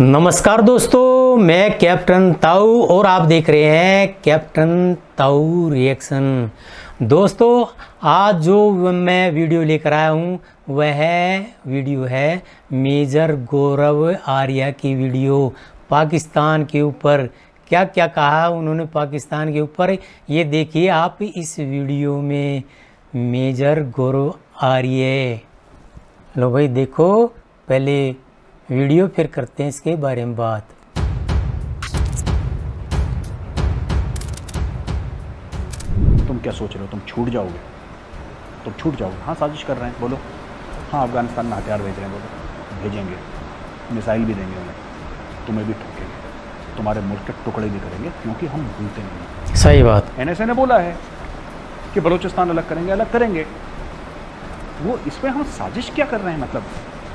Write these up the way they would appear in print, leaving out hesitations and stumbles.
नमस्कार दोस्तों, मैं कैप्टन ताऊ और आप देख रहे हैं कैप्टन ताऊ रिएक्शन। दोस्तों, आज जो मैं वीडियो लेकर आया हूँ वह वीडियो है मेजर गौरव आर्या की वीडियो। पाकिस्तान के ऊपर क्या क्या कहा उन्होंने पाकिस्तान के ऊपर, ये देखिए आप इस वीडियो में। मेजर गौरव आर्या, लो भाई देखो पहले वीडियो, फिर करते हैं इसके बारे में बात। तुम क्या सोच रहे हो? तुम छूट जाओगे? तुम छूट जाओगे? हाँ, साजिश कर रहे हैं, बोलो। हाँ, अफगानिस्तान में हथियार भेज रहे हैं, बोलो। भेजेंगे, मिसाइल भी देंगे उन्हें, तुम्हें भी ठोकेंगे, तुम्हारे मुल्क के टुकड़े भी करेंगे, क्योंकि हम भूलते नहीं। सही बात। NSA ने बोला है कि बलूचिस्तान अलग करेंगे, अलग करेंगे। वो इसमें हम साजिश क्या कर रहे हैं? मतलब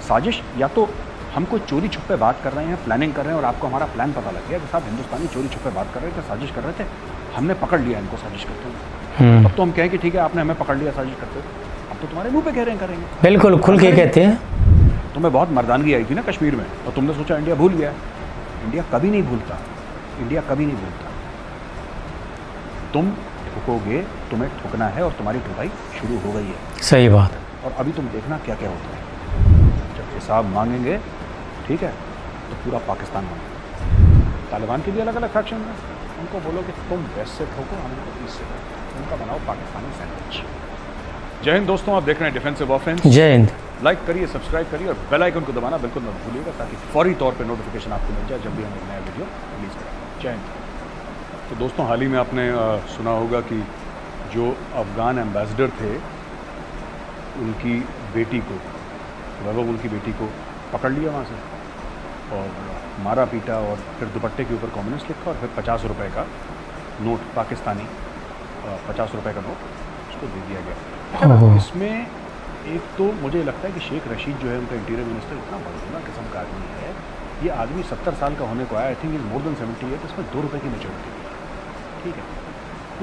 साजिश, या तो हम कोई चोरी छुपे बात कर रहे हैं, प्लानिंग कर रहे हैं, और आपको हमारा प्लान पता लग गया कि साहब हिंदुस्तानी चोरी छुपे बात कर रहे थे, साजिश कर रहे थे, हमने पकड़ लिया इनको साजिश करते हुए। अब तो हम कहें कि ठीक है, आपने हमें पकड़ लिया साजिश करते हुए, अब तो तुम्हारे मुंह पे कह रहे हैं करेंगे। बिल्कुल खुल के कहते हैं। तुम्हें बहुत मर्दानगी आई थी ना कश्मीर में, और तुमने सोचा इंडिया भूल गया। इंडिया कभी नहीं भूलता, इंडिया कभी नहीं भूलता। तुम ठुकोगे, तुम्हें ठुकना है, और तुम्हारी ठुकाई शुरू हो गई है। सही बात। और अभी तुम देखना क्या क्या होता है। जब हिसाब मांगेंगे, ठीक है, तो पूरा पाकिस्तान मांगेंगे। तालिबान के भी अलग अलग फैक्शन हैं, उनको बोलो कि तुम वेस्ट से ठोको, हम उनको ईस्ट से ठोको, उनका बनाओ पाकिस्तानी सैंडविच। जय हिंद दोस्तों, आप देख रहे हैं डिफेंसिव ऑफेंस। जय हिंद। लाइक करिए, सब्सक्राइब करिए, और बेल आइकन को दबाना बिल्कुल मत भूलिएगा, ताकि फौरी तौर पे नोटिफिकेशन आपको मिल जाए जब भी हम एक नया वीडियो रिलीज करें। जय हिंद। तो दोस्तों, हाल ही में आपने सुना होगा कि जो अफगान एम्बेसडर थे, उनकी बेटी को, वैभव, उनकी बेटी को पकड़ लिया वहाँ से और मारा पीटा, और फिर दुपट्टे के ऊपर कम्युनिस्ट लिखा, और फिर 50 रुपये का नोट, पाकिस्तानी 50 रुपये का नोट उसको दे दिया गया। इसमें एक तो मुझे लगता है कि शेख रशीद जो है उनका इंटीरियर मिनिस्टर, इतना बड़ा किस्म का आदमी है। ये आदमी 70 साल का होने को आया, I think is more than 70 है, तो इसमें 2 रुपये की मेच्योरिटी, ठीक है।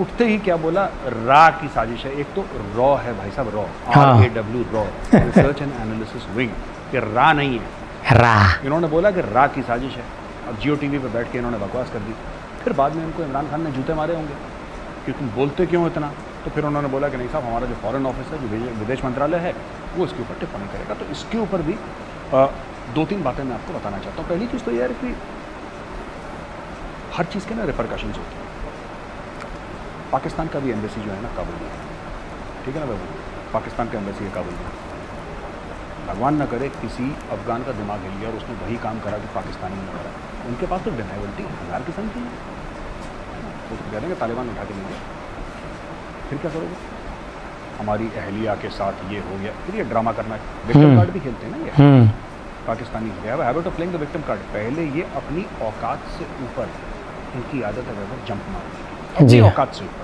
उठते ही क्या बोला? रा की साजिश है। एक तो रॉ है भाई साहब, raw, RAW, raw, research and analysis wing, ये रा नहीं है, रा। इन्होंने बोला कि रा की साजिश है। अब जियो टीवी पे बैठ के इन्होंने बकवास कर दी। फिर बाद में इनको इमरान खान ने जूते मारे होंगे कि तुम बोलते क्यों इतना, तो फिर उन्होंने बोला कि नहीं साहब, हमारा जो फॉरेन ऑफिस है, जो विदेश मंत्रालय है, वो इसके ऊपर टिप्पणी करेगा। तो इसके ऊपर भी 2-3 बातें मैं आपको बताना चाहता हूँ। पहली चीज़ तो यह है कि हर चीज़ के ना रिपरकशंस होते हैं। पाकिस्तान का भी एम्बेसी जो है ना काबुल में है, ठीक है ना बाबू, पाकिस्तान का एम्बेसी है काबुल में। भगवान ना करे किसी अफगान का दिमाग हिल गया और उसने वही काम करा कि पाकिस्तानी ने करा। उनके पास तो डिनाइबिलिटी 1000 किस्म की है, तो कह देंगे तालिबान उठा के लेंगे, फिर क्या करोगे? हमारी अहलिया के साथ ये हो गया, फिर ये ड्रामा करना है। विक्टिम कार्ड भी खेलते हैं ना ये Pakistani, habit of playing the victim card. पहले ये अपनी औकात से ऊपर, इनकी आदत है वैसे जंप मारने की, अपनी औकात से ऊपर।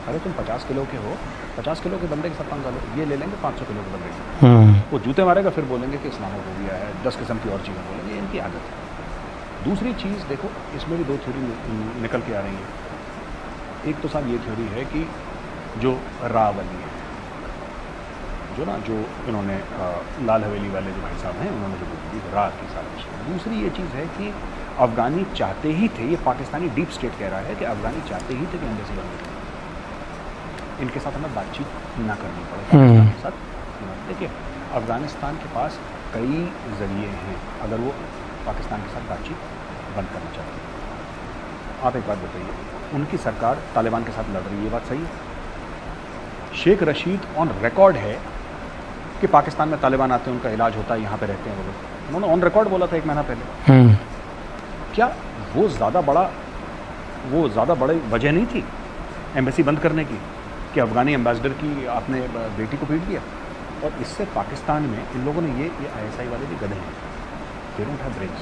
अरे तुम 50 किलो के हो, 50 किलो के बंदे के साथ पंगा लो, ये ले लेंगे 500 किलो के बंदे के, वो जूते मारेगा, फिर बोलेंगे कि इस्लामोफोबिया है, 10 किस्म की और चीज़ें बोलेंगे, इनकी आदत है। दूसरी चीज़ देखो, इसमें भी 2 थ्योरी निकल के आ रही है। एक तो साहब ये थ्योरी है कि जो रावली है, जो इन्होंने लाल हवेली वाले जो भाई साहब हैं, उन्होंने जो बोली थी रा की साजिश। दूसरी ये चीज़ है कि अफगानी चाहते ही थे, ये पाकिस्तानी डीप स्टेट कह रहा है कि अफगानी चाहते ही थे कि एम्बेसी बंद करें, इनके साथ हमें बातचीत ना करनी पड़े पाकिस्तान के साथ। देखिए, अफगानिस्तान के पास कई ज़रिए हैं अगर वो पाकिस्तान के साथ बातचीत बंद करना चाहते हैं। आप एक बात बताइए, उनकी सरकार तालिबान के साथ लड़ रही है, ये बात सही है? शेख रशीद ऑन रिकॉर्ड है कि पाकिस्तान में तालिबान आते हैं, उनका इलाज होता है, यहाँ पे रहते हैं वो लोग। उन्होंने ऑन रिकॉर्ड बोला था 1 महीना पहले। क्या वो ज़्यादा बड़ी वजह नहीं थी एम्बेसी बंद करने की कि अफगानी एम्बेसडर की आपने बेटी को पीट दिया? और इससे पाकिस्तान में इन लोगों ने ये ISI वाले भी गधे हैं, दे डोंट हैव ब्रेन्स।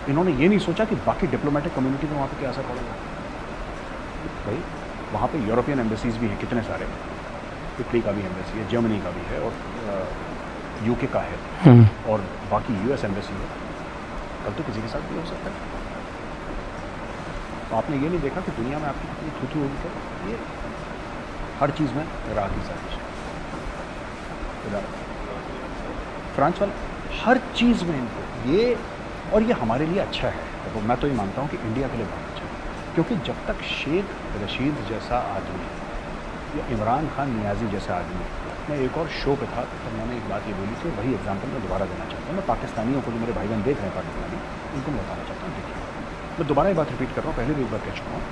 इन्होंने ये नहीं सोचा कि बाकी डिप्लोमेटिक कम्युनिटी में वहाँ पे क्या असर पड़ेगा। भाई वहाँ पे यूरोपियन एम्बेसीज भी हैं कितने सारे, इटली का भी एम्बेसी है, जर्मनी का भी है, और UK का है, और बाकी US एम्बेसी है। कल तो किसी के साथ भी हो सकता है। तो आपने ये नहीं देखा कि दुनिया में आपकी कितनी थू होगी? क्या ये हर चीज़ में राह की साजिश है। फ्रांस वाले हर चीज़ में इनको ये और ये हमारे लिए अच्छा है। तो मैं तो ये मानता हूँ कि इंडिया के लिए बहुत अच्छा है, क्योंकि जब तक शेख रशीद जैसा आदमी या इमरान खान नियाज़ी जैसा आदमी, मैं एक और शो पे था तो मैंने एक बात ये बोली थी, वही एग्जाम्पल मैं दोबारा देना चाहता हूँ। मैं पाकिस्तानियों को, जो मेरे भाई बहन देख रहे हैं पाकिस्तानी, उनको मैं बताना चाहता हूँ, देखिए मैं दोबारा ये बात रिपीट कर रहा हूँ, पहले भी एक बार कह चुका हूँ।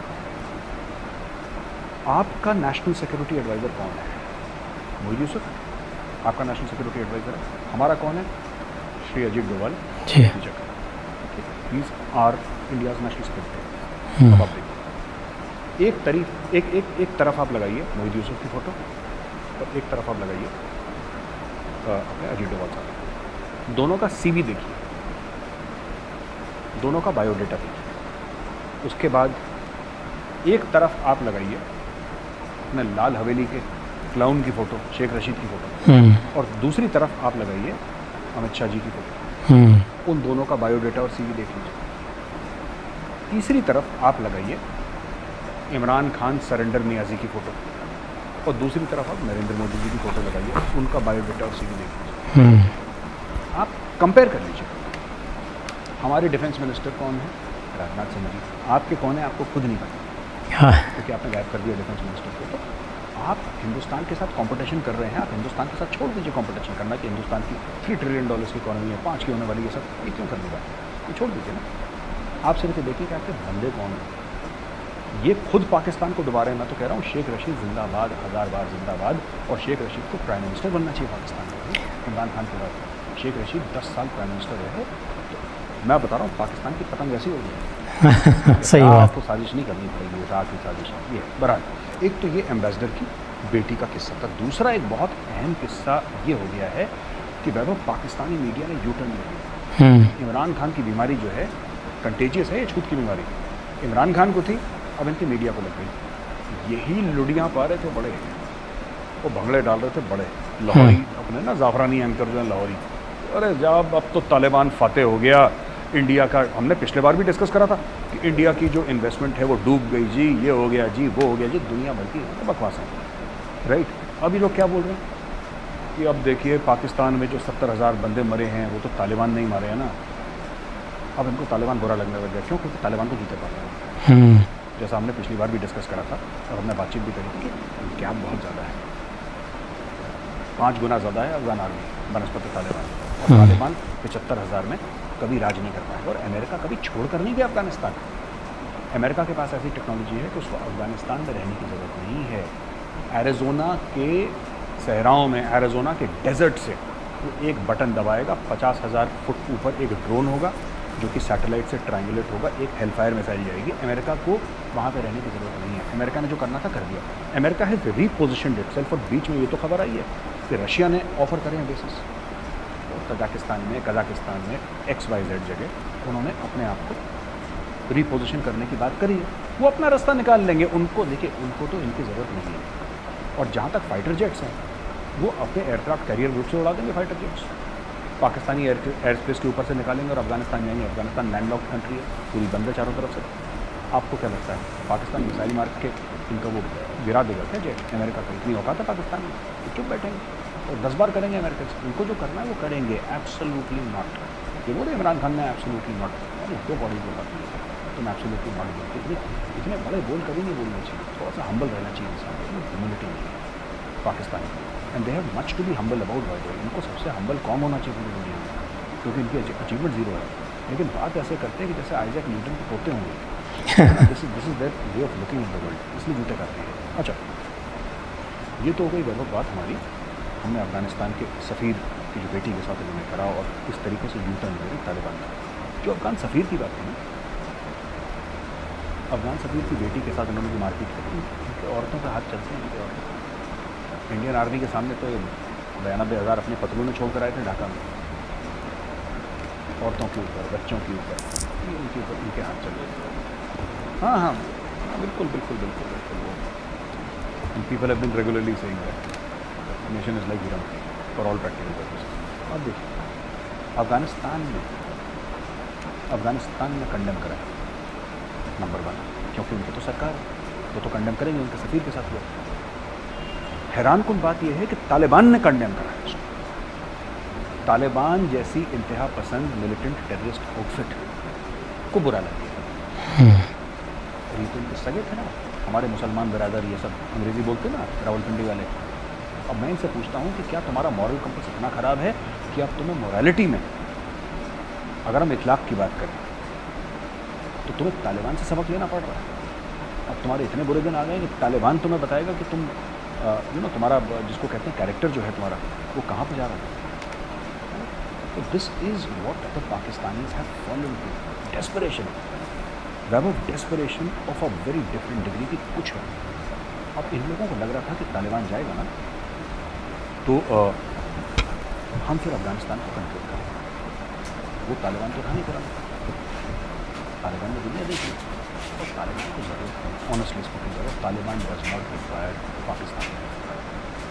आपका नेशनल सिक्योरिटी एडवाइज़र कौन है? मोदी यूसुफ आपका नेशनल सिक्योरिटी एडवाइज़र है। हमारा कौन है? श्री अजीत डोभाल जी। He's our India's national security। अब आप देखिए, एक तरफ आप लगाइए मोहित यूसुफ की फ़ोटो और एक तरफ आप लगाइए अपने अजीत डोभाल साहब। दोनों का CV देखिए, दोनों का बायोडेटा देखिए। उसके बाद एक तरफ आप लगाइए अपने लाल हवेली के क्लाउन की फ़ोटो, शेख रशीद की फ़ोटो, और दूसरी तरफ आप लगाइए अमित शाह जी की फ़ोटो। उन दोनों का बायोडेटा और CV देख लीजिए। तीसरी तरफ आप लगाइए इमरान खान सरेंडर नियाज़ी की फ़ोटो, और दूसरी तरफ आप नरेंद्र मोदी जी की फ़ोटो लगाइए, उनका बायोडेटा और CV देख लीजिए। आप कंपेयर कर लीजिए। हमारे डिफेंस मिनिस्टर कौन है? राजनाथ सिंह जी। आपके कौन है आपको खुद नहीं पता, क्योंकि आपने गायब कर दिया डिफेंस मिनिस्टर को। तो आप हिंदुस्तान के साथ कंपटीशन कर रहे हैं। आप हिंदुस्तान के साथ छोड़ दीजिए कंपटीशन करना कि हिंदुस्तान की $3 ट्रिलियन की इकोनॉमी है, 5 की होने वाली है, सब ये क्यों करने का, ये छोड़ दीजिए ना। आप सिर्फ देखिए कि आपके बंदे कौन हैं। ये खुद पाकिस्तान को डुबा रहे हैं। मैं तो कह रहा हूँ शेख रशीद जिंदाबाद, 1000 बार जिंदाबाद, और शेख रशीद को प्राइम मिनिस्टर बनना चाहिए पाकिस्तान में। इमरान खान के बाद शेख रशीद 10 साल प्राइम मिनिस्टर रहे। तो मैं बता रहा हूँ पाकिस्तान की पतंग ऐसी हो गई। सही बात। आपको साजिश नहीं करनी पड़ेगी, रात की साजिश ये। बहरहाल एक तो ये एम्बेसडर की बेटी का किस्सा था। दूसरा एक बहुत अहम किस्सा ये हो गया है कि वैभव, पाकिस्तानी मीडिया ने यूटर्न ले लिया। इमरान खान की बीमारी जो है कंटेजियस है, ये छूत की बीमारी इमरान खान को थी, अब इनकी मीडिया को लग गई। यही लुड़ियाँ पा रहे थे बड़े, वो भंगड़े डाल रहे थे बड़े लाहौरी, अपने ना जाफरानी एंकर जो है लाहौरी। अरे जब अब तो तालिबान फतेह हो गया, इंडिया का हमने पिछले बार भी डिस्कस करा था कि इंडिया की जो इन्वेस्टमेंट है वो डूब गई जी, ये हो गया जी, वो हो गया जी, दुनिया भर की बकवास है, राइट। अभी लोग क्या बोल रहे हैं कि अब देखिए पाकिस्तान में जो 70,000 बंदे मरे हैं वो तो तालिबान नहीं मारे हैं ना। अब इनको तालिबान बुरा लगने लग गया। क्यों? क्योंकि तालिबान को जीते पा रहे हैं। जैसा हमने पिछली बार भी डिस्कस करा था और हमने बातचीत भी करी थी कि गैप बहुत ज़्यादा है, 5 गुना ज़्यादा है अफगान आर्मी बनस्पत तालिबान। और तालिबान 75,000 में कभी राज नहीं कर पाएगा, और अमेरिका कभी छोड़ कर नहीं गया अफगानिस्तान। अमेरिका के पास ऐसी टेक्नोलॉजी है कि उसको अफगानिस्तान में रहने की ज़रूरत नहीं है। एरिज़ोना के सहराओं में, एरिज़ोना के डेजर्ट से वो एक बटन दबाएगा, 50,000 फुट ऊपर एक ड्रोन होगा जो कि सैटेलाइट से ट्रायंगुलेट होगा, एक हेलफायर मिसाइल जाएगी। अमेरिका को वहाँ पे रहने की ज़रूरत नहीं है। अमेरिका ने जो करना था कर दिया। America has repositioned itself. और बीच में ये तो खबर आई है कि रशिया ने ऑफ़र करे हैं बेसिस, और कजाकिस्तान में XYZ जगह उन्होंने अपने आप को रीपोजिशन करने की बात करी है। वो अपना रास्ता निकाल लेंगे। उनको देखिए, उनको तो इनकी ज़रूरत नहीं है। और जहाँ तक फाइटर जेट्स हैं, वो अपने एयरक्राफ्ट कैरियर ग्रुप से उड़ा देंगे fighter jets, Pakistani air space के ऊपर से निकालेंगे और अफगानिस्तान जाएंगे। अफगानिस्तान लैंडलॉक्ड कंट्री है, पूरी बंद है चारों तरफ से। आपको क्या लगता है पाकिस्तान मिसाइल मार के इनको वो गिरा देगा क्या जेट? अमेरिका का इतनी औकात है पाकिस्तान में, तो चुप बैठेंगे और 10 बार करेंगे अमेरिका से। उनको जो करना है वो करेंगे, एब्सोल्युटली नॉट। ये बोले इमरान खान ने एब्सोल्युटली नॉट, अरे दो बॉडी बोला तुम एब्सोल्युटली नॉट बोलते। इतने बड़े बोल कभी नहीं बोलना चाहिए, थोड़ा सा हम्बल रहना चाहिए इंसान, ह्यूमिलिटी नहीं है पाकिस्तान की। And they have much to be humble about. By the way, इनको सबसे हम्बल कौन होना चाहिए पूरी दुनिया में, क्योंकि इनकी अचीवमेंट ज़ीरो है, लेकिन बात ऐसे करते हैं कि जैसे आइजैक न्यूटन के पोते होंगे। This is their way of looking in the world, इसलिए जूते करते हैं। अच्छा, ये तो हो गई वैभव बात हमारी। हमने अफगानिस्तान के सफ़ीर की जो बेटी के साथ उन्होंने करा और किस तरीके से यूटर्न ले तालिबान का। जो अफगान सफ़ीर की बात है ना, अफगान सफ़ीर की बेटी के साथ उन्होंने जो मारपीट करी, उनके औरतों पे हाथ चलते हैं। उनके औरतें इंडियन आर्मी के सामने तो 92,000 अपने पतलू में छोड़ कर आए थे ढाका में, औरतों के ऊपर, बच्चों के ऊपर, उनके ऊपर उनके हाथ चल रहे। हाँ हाँ बिल्कुल बिल्कुल बिल्कुल बिल्कुल। People have been regularly saying that nation is like Iran for all practical purposes. अब देखिए अफगानिस्तान ने कंडेम करा है नंबर 1, क्योंकि उनकी तो सरकार वो तो कंडेम करेंगे, उनके सफ़ीर के साथ हुआ। हैरान कुन बात यह है कि तालिबान ने कंडेम करा है। तालिबान जैसी इंतहा पसंद मिलिटेंट टेररिस्ट आउटफिट को बुरा लग गया। ये तो इनके सगे थे ना, हमारे मुसलमान बिरादर ये सब अंग्रेज़ी बोलते ना रावलपिंडी वाले। अब मैं इनसे पूछता हूँ कि क्या तुम्हारा मॉरल कंपस इतना ख़राब है कि अब तुम्हें मोरालिटी में, अगर हम इखलाक की बात करें, तो तुम्हें तालिबान से सबक लेना पड़ रहा है। अब तुम्हारे इतने बुरे दिन आ गए कि तालिबान तुम्हें बताएगा कि तुम तुम्हारा जिसको कहते हैं कैरेक्टर जो है तुम्हारा, वो कहाँ पर जा रहा है। तो this is what the Pakistanis have fallen to, desperation, web of desperation of a very different degree की कुछ है। अब इन लोगों को लग रहा था कि तालिबान जाएगा ना तो हम फिर अफगानिस्तान को कंट्रोल करेंगे। वो तालिबान तो था नहीं करेंगे, तालिबान ने दुनिया देखी और तालिबान को ज़रूरत है, ऑनेस्टली स्पीकिंग ज़रूरत, Taliban does not require Pakistan.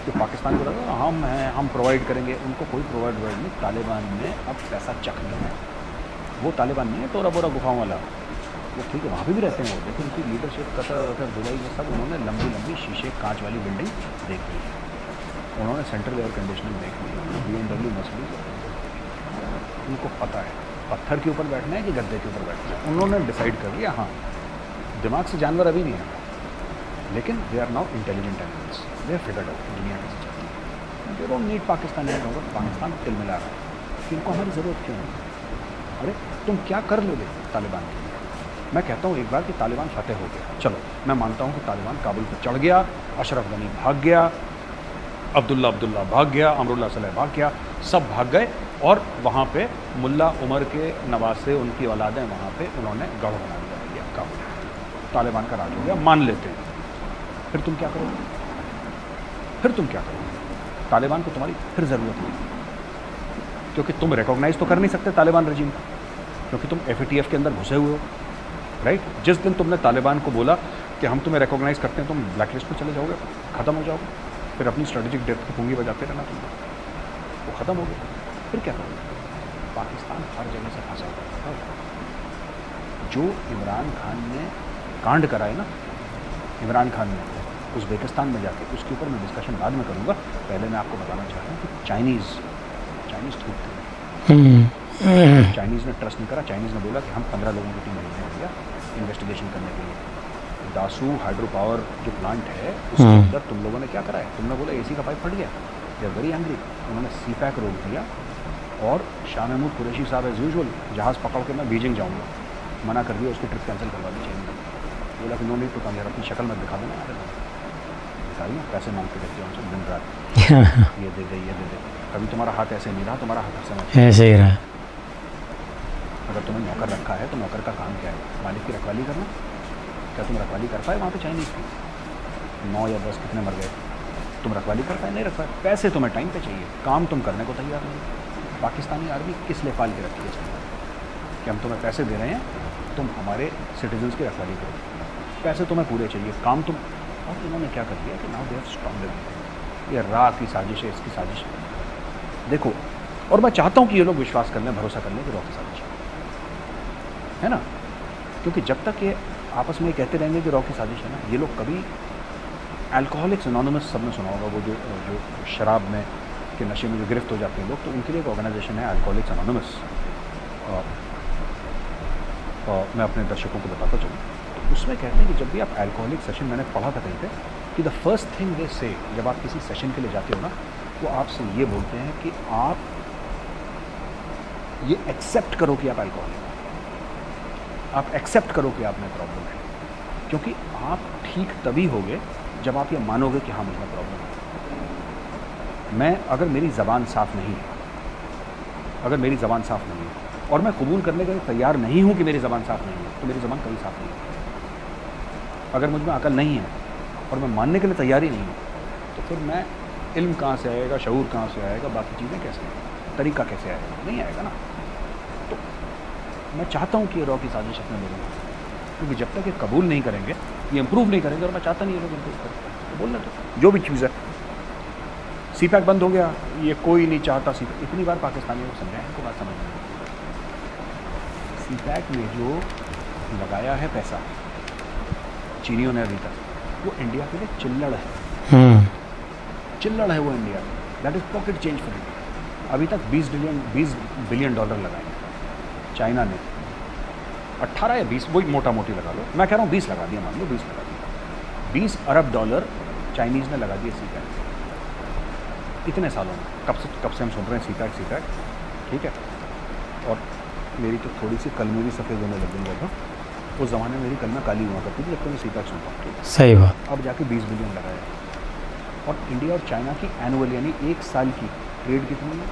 तो पाकिस्तान को लगा हम हैं, हम प्रोवाइड करेंगे, उनको कोई प्रोवाइड नहीं। तालिबान ने अब पैसा चख लिया है। वो तालिबान नहीं है टोरा बोरा गुफाओं वाला, वो ठीक है वहाँ पे भी रहते हैं वो, लेकिन उनकी लीडरशिप कतर दुबई में सब उन्होंने लंबी लंबी शीशे कांच वाली बिल्डिंग देख ली, उन्होंने सेंट्रल एयर कंडीशनिंग देख ली, BMW मर्सिडीज, उनको पता है पत्थर के ऊपर बैठना है कि गद्दे के ऊपर बैठना है, उन्होंने डिसाइड कर लिया। हाँ, दिमाग से जानवर अभी नहीं है, लेकिन they are now intelligent animals, they are figured out दुनिया कैसे चलती है। दे डोंट नीड पाकिस्तान है, पाकिस्तान तिल मिला रहा है कि इनको हमारी ज़रूरत क्यों है। अरे तुम क्या कर लोगे तालिबान के लिए? मैं कहता हूँ एक बार कि तालिबान फतेह हो गया, चलो मैं मानता हूँ कि तालिबान काबुल पर चढ़ गया, अशरफ गनी भाग गया, अब्दुल्ला भाग गया, अमरुल्लाह सलेह भाग गया, सब भाग गए और वहाँ पे मुल्ला उमर के नवासे उनकी औलादें वहाँ पे उन्होंने गढ़ बना दिया काबुल, तालिबान का राज हो गया, मान लेते हैं। फिर तुम क्या करोगे? फिर तुम क्या करोगे? तालिबान को तुम्हारी फिर ज़रूरत नहीं, क्योंकि तुम रिकॉग्नाइज तो कर नहीं सकते तालिबान रजीम को, क्योंकि तुम FATF के अंदर घुसे हुए हो, राइट। जिस दिन तुमने तालिबान को बोला कि हम तुम्हें रिकॉग्नाइज करते हैं, तुम ब्लैक लिस्ट पर चले जाओगे, ख़त्म हो जाओगे, फिर अपनी स्ट्रेटेजिक डेप्थ की पूंगी बजाते रहना, तुम वो ख़त्म हो गया। फिर क्या करोगे? पाकिस्तान हर जगह से फंसा हुआ है। जो इमरान खान ने कांड कराए ना, इमरान खान ने उज़्बेकिस्तान में जाके, उसके ऊपर मैं डिस्कशन बाद में करूँगा। पहले मैं आपको बताना चाह रहा हूँ कि चाइनीज़ थूक थे, चाइनीज़ ने ट्रस्ट नहीं करा, चाइनीज़ ने बोला कि हम 15 लोगों की टीम भेजने भैया इन्वेस्टिगेशन करने के लिए। दासू हाइड्रो पावर जो प्लांट है उसके अंदर तुम लोगों ने क्या करा है? तुमने बोला AC का पाइप फट गया, दे आर वेरी एंग्री, उन्होंने CPAC रोक दिया और शाह महमूद कुरैशी साहब एज यूजुअल जहाज़ पकड़ के मैं बीजिंग जाऊँगा, मना कर दिया, उसकी ट्रिप कैंसिल करवा दी चाहिए। बोला कि नो नीड टू कम यार, अपनी शक्ल में दिखा देना, दिखाई ना, पैसे मांगते रहते हैं उनसे दिन रात, ये दे दे ये दे दे। कभी तुम्हारा हाथ ऐसे नहीं रहा, तुम्हारा हाथ ऐसे ही रहा। अगर तुम्हें नौकर रखा है तो नौकर का काम क्या है? मालिक की रखवाली करना। क्या तुम रखवाली कर पाए वहाँ पे चाइनीज़ की? 9 या 10 कितने मर गए, तुम रखवाली कर पाए? नहीं रख पाए। पैसे तुम्हें टाइम पे चाहिए, काम तुम करने को तैयार नहीं। पाकिस्तानी आर्मी किस लिए पाल के रखी है कि हम तुम्हें पैसे दे रहे हैं, तुम हमारे सिटीजन्स की रखवाली करो, पैसे तुम्हें पूरे चाहिए, काम तुम। और इन्होंने क्या कर दिया कि नाउ दे हैव स्ट्रॉन्ग, ये रा की साजिश है, इसकी साजिश है। देखो, और मैं चाहता हूँ कि ये लोग विश्वास कर लें, भरोसा कर लें कि रॉ की साजिश है ना, क्योंकि जब तक ये आपस में कहते रहेंगे कि रॉ की साजिश है ना, ये लोग कभी अल्कोहलिक्स एनोनिमस सबने सुना होगा, वो जो शराब में के नशे में जो गिरफ्त हो जाते हैं लोग, तो उनके लिए एक ऑर्गेनाइजेशन है अल्कोहलिक्स एनोनिमस। और मैं अपने दर्शकों को बताता चलूँ, तो उसमें कहते हैं कि जब भी आप अल्कोहलिक सेशन, मैंने पढ़ा था कहीं पे कि द फर्स्ट थिंग दे से, जब आप किसी सेशन के लिए जाते हो ना, वो आपसे ये बोलते हैं कि आप ये एक्सेप्ट करो कि आप अल्कोहलिक हो, आप एक्सेप्ट करो कि आप में प्रॉब्लम है, क्योंकि आप ठीक तभी होगे जब आप ये मानोगे कि हाँ मुझे प्रॉब्लम है। मैं अगर मेरी ज़बान साफ़ नहीं है, अगर मेरी ज़बान साफ़ नहीं है और मैं कबूल करने के लिए तैयार नहीं हूँ कि मेरी ज़बान साफ़ नहीं है, तो मेरी ज़बान कभी साफ़ नहीं है। अगर मुझ में अकल नहीं है और मैं मानने के लिए तैयार ही नहीं हूँ, तो फिर मैं इल्म कहाँ से आएगा, शऊर कहाँ से आएगा, बाकी चीज़ें कैसे, तरीका कैसे आएगा? नहीं आएगा ना। तो मैं चाहता हूँ कि ये रॉ की साजिश अपने लोगों को, क्योंकि जब तक ये कबूल नहीं करेंगे, ये इम्प्रूव नहीं करेंगे, और मैं चाहता नहीं ये लोग इम्प्रूव करें, तो बोलना तो जो भी चीज़ है। CPAC बंद हो गया, ये कोई नहीं चाहता CPAC, इतनी बार पाकिस्तानियों को समझाएं, इनको बात समझ नहीं। CPAC में जो लगाया है पैसा चीनियों ने अभी तक, वो इंडिया के लिए चिल्लड़ है, चिल्लड़ है वो India, that is pocket change for India. अभी तक 20 बिलियन डॉलर लगाए हैं। चाइना ने 18 या 20, वही मोटा मोटी लगा लो, मैं कह रहा हूँ 20 लगा दिया, मान लो 20 लगा दिया, 20 अरब डॉलर चाइनीज़ ने लगा दिए सीपैक इतने सालों में। कब से हम सुन रहे हैं सीपैक, ठीक है। और मेरी तो थोड़ी सी कलमें भी सफ़ेद होने लग गई था, उस ज़माने में मेरी कलमें काली हुआ करती थी जब तक मैं सीपैक सुनता हूँ, ठीक है। सही बात। अब जाके 20 बिलियन लगाया। और इंडिया और चाइना की एनुअल यानी एक साल की ट्रेड कितनी है?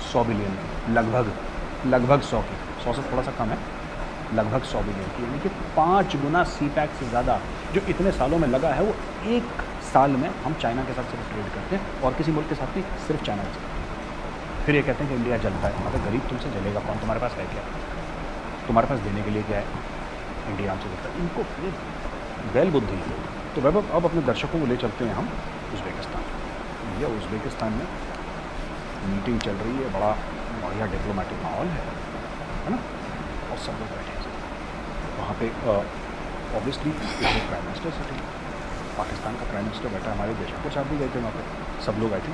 100 बिलियन, लगभग 100 की, 100 से थोड़ा सा कम है, लगभग 100 बिलियन की, यानी कि 5 गुना सीपैक से ज़्यादा जो इतने सालों में लगा है, वो एक साल में हम चाइना के साथ सिर्फ ट्रेड करते हैं, और किसी मुल्क के साथ नहीं, सिर्फ चाइना के साथ। फिर ये कहते हैं कि इंडिया जलता है। अगर गरीब तुमसे जलेगा कौन? तुम्हारे पास है क्या? तुम्हारे पास देने के लिए क्या है? इंडिया हमसे जलता है। इनको ये बैल बुद्धि है। तो वैभव, अब अपने दर्शकों को ले चलते हैं हम उज़्बेकिस्तान। ये उज़्बेकिस्तान में मीटिंग चल रही है, बड़ा बढ़िया डिप्लोमेटिक माहौल है ना, और सब लोग बैठे हैं वहाँ पे। ऑब्वियसली प्राइम मिनिस्टर से पाकिस्तान का प्राइम मिनिस्टर बैठा, हमारे देश के साथ भी गए थे वहाँ पे, सब लोग आए थे,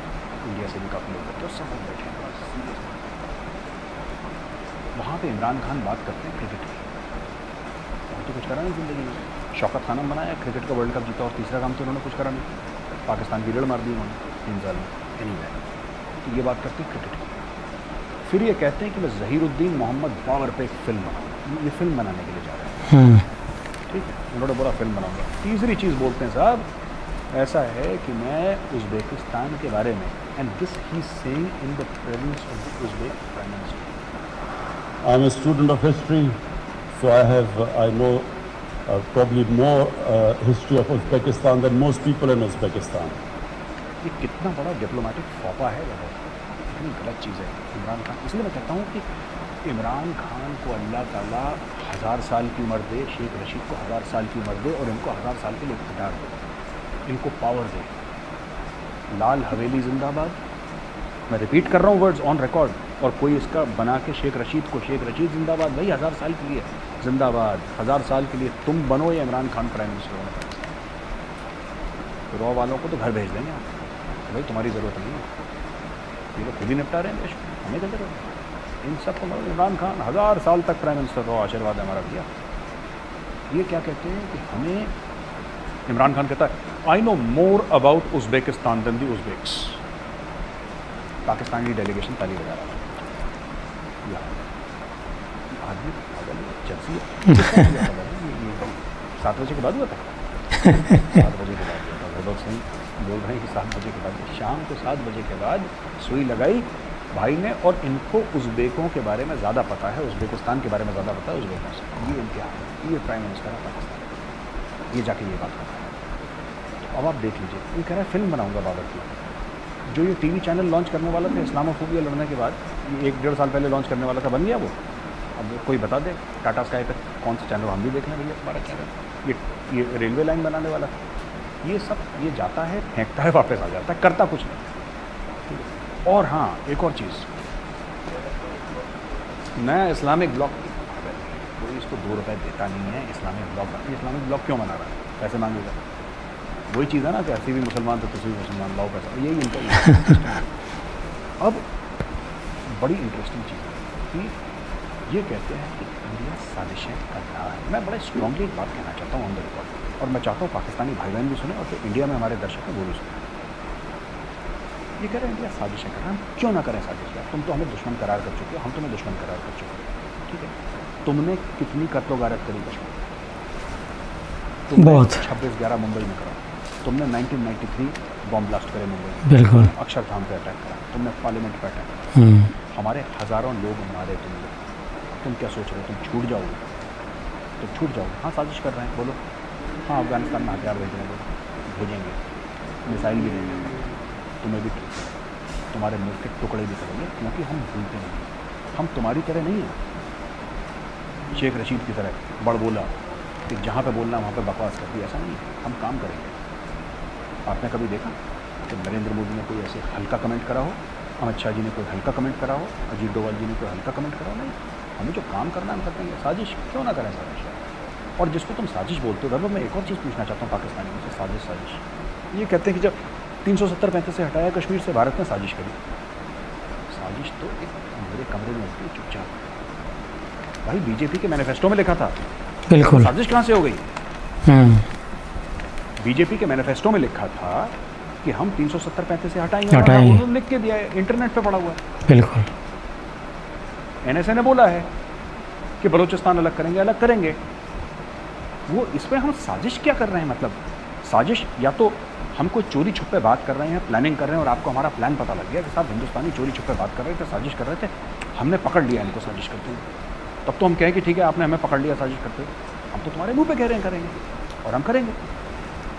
इंडिया से भी काफ़ी लोग बैठे, और सब लोग बैठे हैं सीरियस। वहाँ पे इमरान खान बात करते हैं क्रिकेट की। और तो कुछ करा नहीं ज़िंदगी में, शौकत खानम बनाया, क्रिकेट का वर्ल्ड कप जीता, और तीसरा काम तो उन्होंने कुछ करा नहीं, पाकिस्तान की रेड़ मार दी उन्होंने 3 साल में। एनीवे, तो ये बात करते हैं क्रिकेट की। फिर ये कहते हैं कि मैं ज़हीरुद्दीन मोहम्मद बाबर पे एक फ़िल्म बनाऊँगा, ये फ़िल्म बनाने के लिए जा रहे हैं, ठीक है। उन्होंने बोला फ़िल्म बनाऊँगा। तीसरी चीज़ बोलते हैं साहब, ऐसा है कि मैं उज़्बेकिस्तान के बारे में, and this he saying in the presence of the Uzbek prime minister. I am a student of history, so I know probably more history of Uzbekistan than most people in Uzbekistan. ये कितना बड़ा diplomatic फौपा है, कितनी गलत चीज़ है इमरान खान। इसलिए मैं कहता हूँ कि इमरान खान को अल्लाह ताला 1000 साल की उम्र दे, शेख रशीद को 1000 साल की उम्र दे, और इनको 1000 साल के लिए इख्तियार दे, इनको पावर दे। लाल हवेली जिंदाबाद, मैं रिपीट कर रहा हूँ वर्ड्स ऑन रिकॉर्ड, और कोई इसका बना के शेख रशीद को, शेख रशीद जिंदाबाद भाई, 1000 साल के लिए जिंदाबाद, 1000 साल के लिए तुम बनो या इमरान खान प्राइम मिनिस्टर होने पाकिस्तान। तो रॉ वालों को तो घर भेज देंगे भाई, तुम्हारी ज़रूरत नहीं है, ये तो खुद ही निपटा रहे हैं देश, हमें क्या जरूरत है इन सब को। इमरान खान 1000 साल तक प्राइम मिनिस्टर रहो, आशीर्वाद हमारा दिया। ये क्या कहते हैं कि हमें, इमरान खान कहता है I know more about Uzbekistan than the Uzbeks. Pakistani delegation ताली बजा रहा है, आदमी जैसी 7 बजे के बाद हुआ था 7 बजे के बाद हुआ था। वैभव सिंह बोल रहे हैं कि 7 बजे के बाद, शाम को 7 बजे के बाद सुई लगाई भाई ने, और इनको उज़्बेकों के बारे में ज़्यादा पता है, उज़्बेकिस्तान के बारे में ज़्यादा पता है उज़्बेकों से। ये इम्तिहान है, ये प्राइम मिनिस्टर है पाकिस्तान, ये जाके ये बात कर रहा है। तो अब आप देख लीजिए, ये कह रहा है फिल्म बनाऊँगा बाबर की। जो ये टीवी चैनल लॉन्च करने वाला था इस्लामोफोबिया लड़ने के बाद, ये 1-1.5 साल पहले लॉन्च करने वाला था, बन गया वो। अब कोई बता दे टाटा स्काई पे कौन सा चैनल, हम भी देख लें भैया हमारा चैनल। ये रेलवे लाइन बनाने वाला था, ये सब ये जाता है, फेंकता है, वापस आ जाता है, करता कुछ नहीं। और हाँ, एक और चीज़, नया इस्लामिक ब्लॉक, कोई इसको 2 रुपये देता नहीं है इस्लामिक ब्लॉक। इस्लामिक ब्लॉक क्यों बना रहा है? पैसे मांगेगा। वही चीज़ है ना कि ऐसे भी मुसलमान तो तुझे भी मुसलमान, लाओ पैसा, यही इनका। अब बड़ी इंटरेस्टिंग चीज़ है कि ये कहते हैं कि इंडिया साजिशें कर रहा है। मैं बड़ा स्ट्रॉन्गली एक बात कहना चाहता हूँ ऑन द रिकॉर्ड, और मैं चाहता हूँ पाकिस्तानी भाई बहन भी सुने, और फिर इंडिया में हमारे दर्शक हैं वो भी सुने। ये कह रहे हैं इंडिया साजिशें कर रहा है, हम क्यों ना करें साजिश? तुम तो हमें दुश्मन करार कर चुके हो, हम तुम्हें दुश्मन करार कर चुके हैं, ठीक है। तुमने कितनी कत्लो गारत करी कश्मीर, बहुत 26/11 मुंबई में करा, तुमने 1993 बॉम्ब ब्लास्ट करे मुंबई में, बिल्कुल, अक्षरधाम पे अटैक करा, तुमने पार्लियामेंट पे अटैक करा, हमारे हज़ारों लोग मारे तुमने। तुम क्या सोच रहे हो? तुम छूट जाओगे? तुम छूट जाओगे? हाँ, साजिश कर रहे हैं, बोलो। हाँ, अफगानिस्तान में हथियार भेजेंगे, मिसाइल भी देंगे, तुम्हें भी तुम्हारे मुल्क के टुकड़े भी करेंगे, क्योंकि हम भूलते नहीं, हम तुम्हारी तरह नहीं हैं, शेख रशीद की तरह बड़बोला कि जहाँ पे बोलना वहाँ पे बकवास करती, ऐसा नहीं है। हम काम करेंगे। आपने कभी देखा कि नरेंद्र मोदी ने कोई ऐसे हल्का कमेंट करा हो, अमित शाह जी ने कोई हल्का कमेंट करा हो, अजीत डोभाल जी ने कोई हल्का कमेंट करा हो? नहीं, हमें जो काम करना है हम करते हैं। साजिश क्यों ना करें साजिश? और जिसको तुम साजिश बोलते हो, मैं एक और चीज़ पूछना चाहता हूँ पाकिस्तानी में से, साजिश ये कहते हैं कि जब 370-35 से हटाया कश्मीर से, भारत ने साजिश करी। साजिश तो एक मेरे कमरे में होती है चुपचाप। भाई बीजेपी के मैनिफेस्टो में लिखा था, बिल्कुल। साजिश कहाँ से हो गई? बीजेपी के मैनिफेस्टो में लिखा था कि हम 370-35 से हटाएंगे। उन्होंने लिख के दिया है, इंटरनेट पे पड़ा हुआ है। बिल्कुल। एनएसए ने बोला है कि बलूचिस्तान अलग करेंगे, अलग करेंगे। वो इसमें हम साजिश क्या कर रहे हैं? मतलब साजिश या तो हम कोई चोरी छुपे बात कर रहे हैं, प्लानिंग कर रहे हैं, और आपको हमारा प्लान पता लग गया कि साहब हिंदुस्तानी चोरी छुपे बात कर रहे थे, साजिश कर रहे थे, हमने पकड़ लिया इनको साजिश करते हुए। तब तो हम कहें कि ठीक है आपने हमें पकड़ लिया साजिश करते हुए, हम तो तुम्हारे मुंह पे कह रहे हैं करेंगे, और हम करेंगे।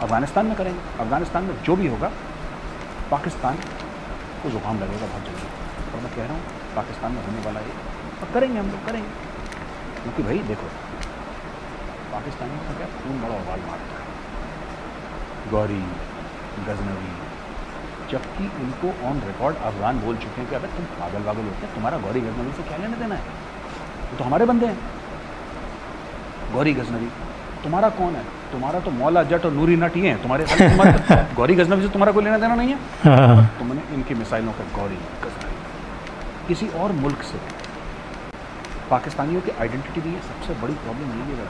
अफगानिस्तान में करेंगे। अफगानिस्तान में जो भी होगा पाकिस्तान को जुकाम लगेगा बहुत जल्दी, और मैं कह रहा हूँ पाकिस्तान में होने वाला है, और करेंगे, हम लोग करेंगे। क्योंकि भाई देखो पाकिस्तानियों का क्या खून बड़ा उबाल मारता है, गौरी गजनवी, जबकि इनको ऑन रिकॉर्ड अफगान बोल चुके हैं कि अगर तुम पागल वागल होते हैं, तुम्हारा गौरी गजनवी से क्या लेना देना है, वो तो हमारे बंदे हैं। गौरी गजनवी तुम्हारा कौन है? तुम्हारा तो मौला जट और नूरी नट ये हैं तुम्हारे। गौरी गजनवी से तुम्हारा कोई लेना देना नहीं है। तुमने इनकी मिसाइलों का गौरी गजनवी किसी और मुल्क से पाकिस्तानियों की आइडेंटिटी दी है। सबसे बड़ी प्रॉब्लम ये है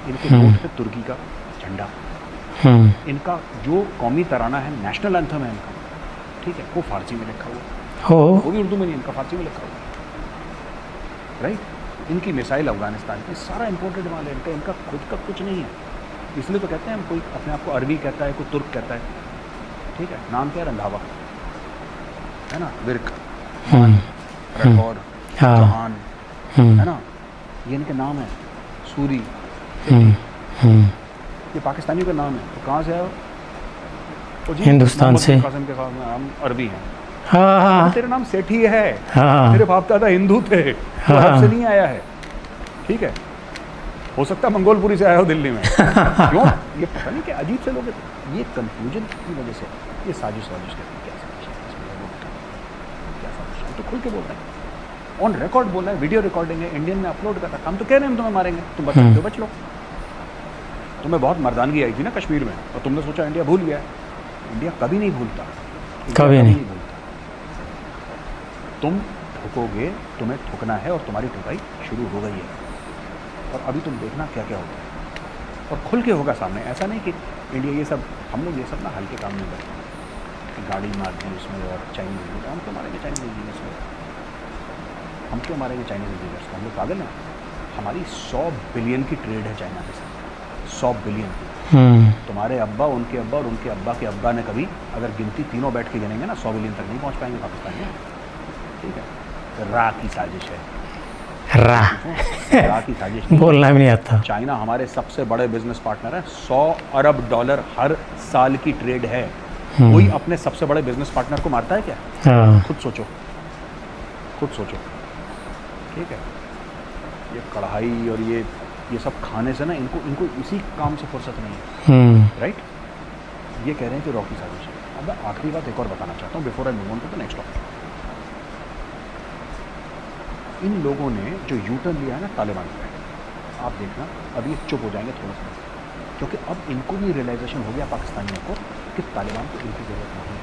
इनके नोट पे तुर्की का झंडा, इनका जो कौमी तराना है, नेशनल एंथम है इनका, ठीक है, वो फारसी में लिखा हुआ, वो भी उर्दू में नहीं, इनका फारसी में लिखा हुआ, राइट। इनकी मिसाइल अफगानिस्तान की सारा इंपोर्टेड माल है इनका, इनका खुद का कुछ नहीं है। इसलिए तो कहते हैं, कोई अपने आप को अरबी कहता है, कोई तुर्क कहता है, ठीक है, नाम क्या है? रंधावा है ना, विर्क, रठौर, चौहान, है ना, ये इनके नाम है। सूरी, ये पाकिस्तानियों का नाम है। तो कहाँ से आया? हिंदुस्तान से। कासिम के साथ हम अरबी हैं। हाँ, तेरा नाम सेठी है, तेरे बाप दादा हिंदू थे, तो अरब से नहीं आया है, ठीक है। हो सकता है मंगोलपुरी से आया हो दिल्ली में। क्यों? ये पता नहीं क्या अजीब से लोग, ये कंफ्यूजन की वजह से ये साजिश वाजिश करते हैं। क्या साजिश है? तो खुल के बोल रहे हैं, ऑन रिकॉर्ड बोल रहे हैं, वीडियो रिकॉर्डिंग है, इंडियन में अपलोड कर रहा। हम तो कह रहे हैं हम तुम्हें मारेंगे, तुम बच सकते हो बच लो। तुम्हें बहुत मर्दानगी आई थी ना कश्मीर में, और तुमने सोचा इंडिया भूल गया। इंडिया कभी नहीं भूलता, कभी नहीं भूलता। तुम ठुकोगे, तुम्हें ठुकना है, और तुम्हारी ठुकाई शुरू हो गई है। और अभी तुम देखना क्या क्या होता है, और खुल के होगा सामने। ऐसा नहीं कि इंडिया ये सब, हम लोग ये सब ना हल्के काम नहीं करते, गाड़ी मार दी उसमें और चाइनीज, हम क्यों मारेंगे चाइनीज इंजीनियर्स को? हम क्यों मारेंगे चाइनीज इंजीनियर्स को? हम लोग पागल हैं? हमारी 100 बिलियन की ट्रेड है चाइना के साथ, 100 बिलियन की। तुम्हारे अब्बा, उनके अब्बा और उनके अब्बा के अब्बा ने कभी अगर गिनती तीनों बैठ के गिनेंगे ना 100 बिलियन तक नहीं पहुंच पाएंगे पाकिस्तान में, ठीक है। रा की साजिश है, रा की साजिश बोलना भी नहीं आता। चाइना हमारे सबसे बड़े बिजनेस पार्टनर है, $100 अरब हर साल की ट्रेड है। कोई अपने सबसे बड़े बिजनेस पार्टनर को मारता है क्या? खुद सोचो, खुद सोचो, ठीक है। ये कढ़ाई और ये सब खाने से ना इनको इसी काम से फुर्सत नहीं है, राइट। ये कह रहे हैं कि रॉ की साजिश है। अब मैं आखिरी बात एक और बताना चाहता हूँ before I move on to the next topic. इन लोगों ने जो यू टर्न लिया है ना तालिबान पे, आप देखना अब ये चुप हो जाएंगे थोड़ा सा, क्योंकि अब इनको भी रियलाइजेशन हो गया पाकिस्तानियों को कि तालिबान को इनकी ज़रूरत नहीं है,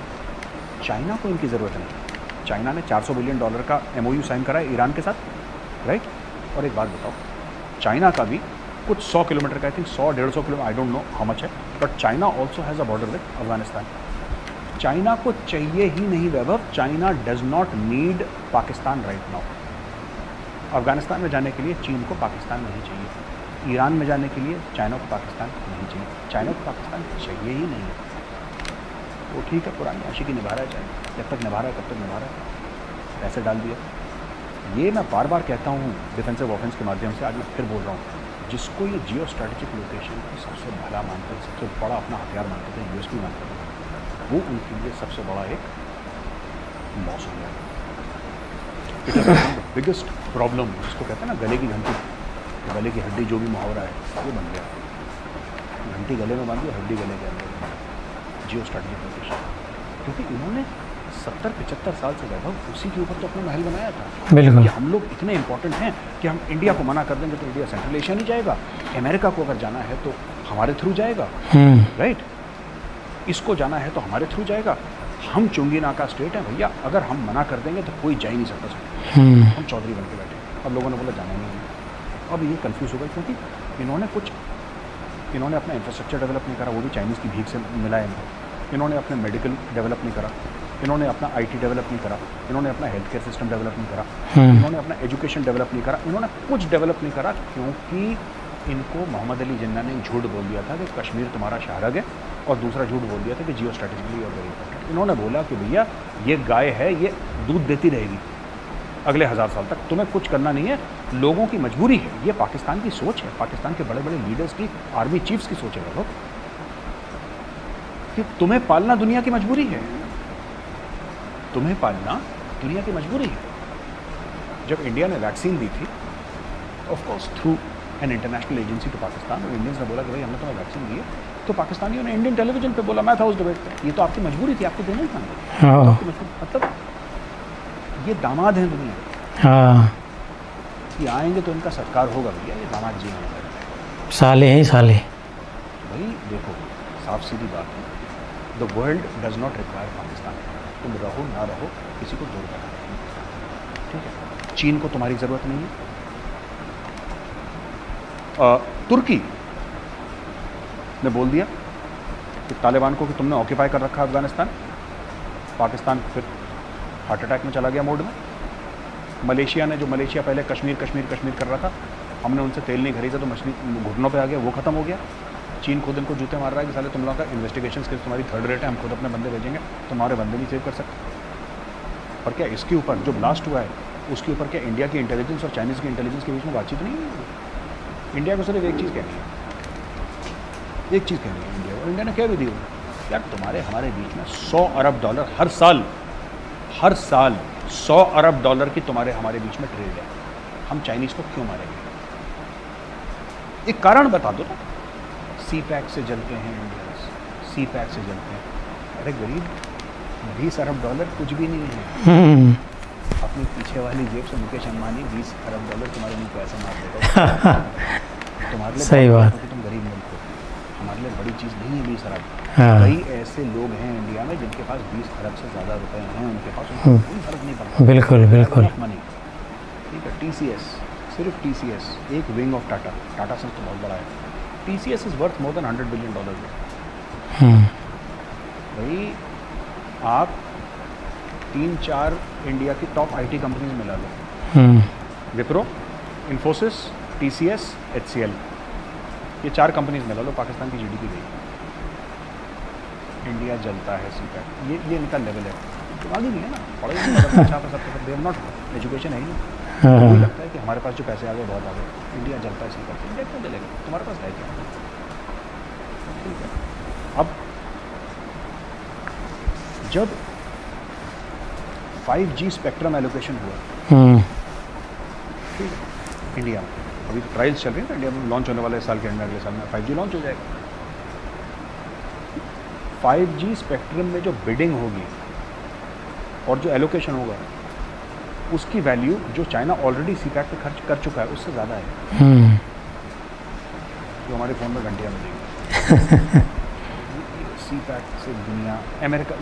चाइना को इनकी ज़रूरत नहीं। चाइना ने $400 बिलियन का MOU साइन करा है ईरान के साथ, राइट। और एक बात बताओ, चाइना का भी कुछ 100 किलोमीटर का, I think 100-150 kilometre, I don't know how much है, but China also has a border with Afghanistan. China को चाहिए ही नहीं Vaibhav, China does not need Pakistan right now. Afghanistan में जाने के लिए चीन को पाकिस्तान नहीं चाहिए, ईरान में जाने के लिए चाइना को पाकिस्तान नहीं चाहिए, चाइना को पाकिस्तान चाहिए ही नहीं है। वो ठीक है, पुरानी आशिकी निभा रहा है चाइना, जब तक निभा रहा है तब तक निभा रहा है, पैसे डाल दिया। ये मैं बार बार कहता हूँ डिफेंसिव ऑफेंस के माध्यम से, आज मैं फिर बोल रहा हूँ, जिसको ये जियो स्ट्रेटेजिक लोकेशन को सबसे भला मानते हैं, सबसे बड़ा अपना हथियार मानते थे, USP मानते थे, वो उनके लिए सबसे बड़ा एक लॉस हो गया। It is the biggest problem, जिसको कहते हैं ना गले की घंटी, गले की हड्डी, जो भी मुहावरा है वो बन गया। घंटी गले में बांधी, हड्डी गले के अंदर, जियो स्ट्रेटेजिक लोकेशन। क्योंकि इन्होंने 70-75 साल से वैभव उसी के ऊपर तो अपना महल बनाया था। बिल्कुल। कि हम लोग इतने इंपॉर्टेंट हैं कि हम इंडिया को मना कर देंगे तो इंडिया सेंट्रल एशिया नहीं जाएगा, अमेरिका को अगर जाना है तो हमारे थ्रू जाएगा, राइट। इसको जाना है तो हमारे थ्रू जाएगा, हम चुंगी नाका स्टेट है भैया, अगर हम मना कर देंगे तो कोई जा ही नहीं सकता सर। हम चौधरी बन के बैठे। अब लोगों ने बोला जाना नहीं है। अब ये कंफ्यूज हो गए क्योंकि इन्होंने अपना इंफ्रास्ट्रक्चर डेवलप नहीं करा, वो भी चाइनीज़ की भीख से मिला है इनको। इन्होंने अपने मेडिकल डेवलप नहीं करा, इन्होंने अपना IT डेवलप नहीं करा, इन्होंने अपना हेल्थ केयर सिस्टम डेवलप नहीं करा, इन्होंने अपना एजुकेशन डेवलप नहीं करा, इन्होंने कुछ डेवलप नहीं करा क्योंकि इनको मोहम्मद अली जिन्ना ने झूठ बोल दिया था कि कश्मीर तुम्हारा शाहरग है, और दूसरा झूठ बोल दिया था कि जियो स्ट्रेटेजिकली और वेरी इंपॉर्टेंट। इन्होंने बोला कि भैया ये गाय है, ये दूध देती रहेगी अगले 1000 साल तक, तुम्हें कुछ करना नहीं है, लोगों की मजबूरी है। ये पाकिस्तान की सोच है, पाकिस्तान के बड़े बड़े लीडर्स की, आर्मी चीफ्स की सोच है लोग, कि तुम्हें पालना दुनिया की मजबूरी है, तुम्हें पालना दुनिया की मजबूरी है। जब इंडिया ने वैक्सीन दी थी, of course through an international agency to Pakistan, और इंडियंस ने बोला कि भाई हमने तुम्हें वैक्सीन दी है, तो पाकिस्तानियों ने इंडियन टेलीविजन पे बोला, मैं था उस डिबेट पे, ये तो आपकी मजबूरी थी, आपको देना ही था। तो आपकी मजबूरी, मतलब ये दामाद हैं दुनिया, ये आएंगे तो इनका सत्कार होगा भैया, ये दामाद जी हैं, साले हैं साले। भाई देखो साफ सीधी बात है, the world does not require Pakistan, तुम रहो ना रहो किसी को दूर करना, ठीक है। चीन को तुम्हारी ज़रूरत नहीं है। तुर्की ने बोल दिया कि तालिबान को कि तुमने ऑक्यूपाई कर रखा अफगानिस्तान, पाकिस्तान फिर हार्ट अटैक में चला गया मोड में। मलेशिया ने, जो मलेशिया पहले कश्मीर कश्मीर कश्मीर कर रहा था, हमने उनसे तेल नहीं खरीदा तो मछली घुटनों पे आ गया, वो खत्म हो गया। चीन खुद इनको जूते मार रहा है कि साले तुम लोगों का इन्वेस्टिगेशन स्किल्स तुम्हारी 3rd रेट है, हम खुद अपने बंदे भेजेंगे, तुम्हारे बंदे नहीं सेव कर सकते। और क्या इसके ऊपर जो ब्लास्ट हुआ है उसके ऊपर क्या इंडिया की इंटेलिजेंस और चाइनीज़ की इंटेलिजेंस के बीच में बातचीत नहीं है? इंडिया को सिर्फ एक चीज़ कहनी है, एक चीज़ कहनी है इंडिया, और इंडिया ने क्या भी दी यार, तुम्हारे हमारे बीच में $100 अरब हर साल 100 अरब डॉलर की तुम्हारे हमारे बीच में ट्रेड है, हम चाइनीज़ को क्यों मारेंगे? एक कारण बता दो ना। CPEC से जलते हैं इंडिया, CPEC से जलते हैं। अरे गरीब, $20 अरब कुछ भी नहीं है। अपनी पीछे वाली जेब से मुकेश अंबानी $20 अरब तुम्हारे मुंह पे ऐसे मार देगा। तुम्हारे लिए सही बात, तुम गरीब मुल्क हो, हमारे लिए बड़ी चीज़ नहीं है 20 अरब। कई ऐसे लोग हैं इंडिया में जिनके पास 20 अरब से ज़्यादा रुपए हैं, उनके पास कोई फर्क नहीं पड़ता। बिल्कुल बिल्कुल मनी, ठीक है। TCS, सिर्फ TCS एक wing of Tata, Tata sons तो बहुत बड़ा है, TCS is worth more than $100 billion. भाई आप 3-4 इंडिया की टॉप IT कंपनीज मिला लो, विप्रो, इन्फोसिस, TCS, HCL, ये 4 कंपनीज मिला लो, पाकिस्तान की GDP गई। इंडिया जलता है CPEC, ये इनका लेवल है। तो आगे नहीं है ना, पढ़ाई सब देर नॉट, एजुकेशन है ही नहीं। मुझे लगता है कि हमारे पास जो पैसे आ गए बहुत आ गए, इंडिया जलता है CPEC, इंडिया क्यों जलेगा? तुम्हारे पास है क्या? ठीक है। अब जब 5G स्पेक्ट्रम एलोकेशन हुआ ठीक है इंडिया में, अभी तो ट्रायल्स चल रही हैं, इंडिया में लॉन्च होने वाले साल के एंड में, अगले साल में 5G लॉन्च हो जाएगा। 5G स्पेक्ट्रम में जो बिडिंग होगी और जो एलोकेशन होगा, उसकी वैल्यू जो चाइना ऑलरेडी CPEC पे खर्च कर चुका है उससे ज़्यादा है, जो हमारे फ़ोन में घंटियाँ मिलेंगी। CPEC से दुनिया, अमेरिका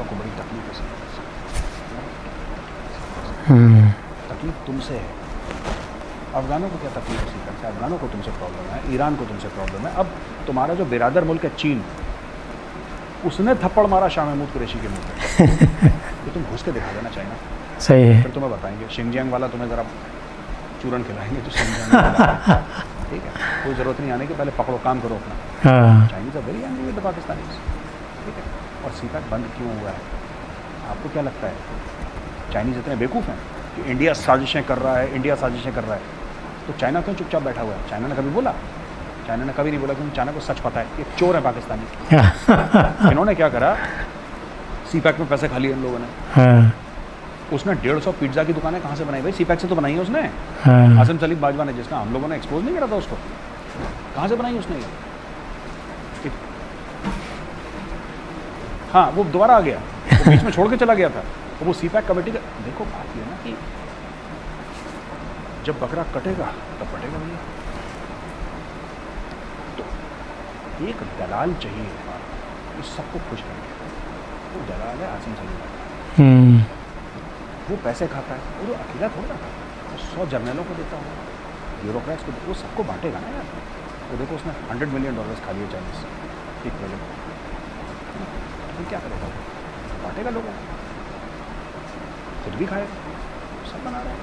को बड़ी तकलीफ है, तकलीफ तुमसे है। अफगानों को क्या तकलीफ है CPEC से? अफगानों को तुमसे प्रॉब्लम है, ईरान को तुमसे प्रॉब्लम है। अब तुम्हारा जो बिरादर मुल्क है चीन, उसने थप्पड़ मारा शाह महमूद कुरैशी के मुंह पे। तो तुम घुस के दिखा देना चाइना, सही है। फिर तुम्हें बताएंगे शिनजियांग वाला, तुम्हें ज़रा चूरन खिलाएंगे तो शिनजियांग, ठीक है। कोई ज़रूरत नहीं आने की, पहले पकड़ो, काम करो अपना। Chinese are very angry with the Pakistanis, ठीक है। और CPEC बंद क्यों हुआ है? आपको क्या लगता है चाइनीज़ इतने बेवकूफ़ हैं कि इंडिया साजिशें कर रहा है, इंडिया साजिशें कर रहा है? तो चाइना क्यों चुपचाप बैठा हुआ है? चाइना ने कभी बोला? चाइना ने कभी नहीं बोला, क्योंकि चाइना को सच पता है, ये चोर है पाकिस्तानी। इन्होंने क्या करा, CPEC में पैसे खा लिए इन लोगों ने। उसने 150 पिज्ज़ा की दुकानें कहाँ से बनाई भाई? CPEC से तो बनाई है उसने। आसिम सलीम बाजवा ने, जिसका हम लोगों ने एक्सपोज नहीं करा था उसको, कहाँ से बनाई उसने? हाँ, वो दोबारा आ गया, वो बीच में छोड़ के चला गया था, तो वो CPEC कमेटी का। देखो बात ये है ना कि जब बकरा कटेगा तब कटेगा भैया। तो एक दलाल चाहिए इस सबको खुश करके, वो दलाल है आसिम सलीम, हम्म, वो पैसे खाता है और वो अकेला थोड़ा ना, वो 100 जर्नलों को देता होगा, ब्यूरोक्रेट्स को, वो सबको बांटेगा ना यार। तो देखो उसने $100 मिलियन खा लिए चाइनीज से एक प्रोजेक्ट, तो क्या करेगा, बांटेगा लोगों को, खुद भी खाएगा, सब बना रहे हैं,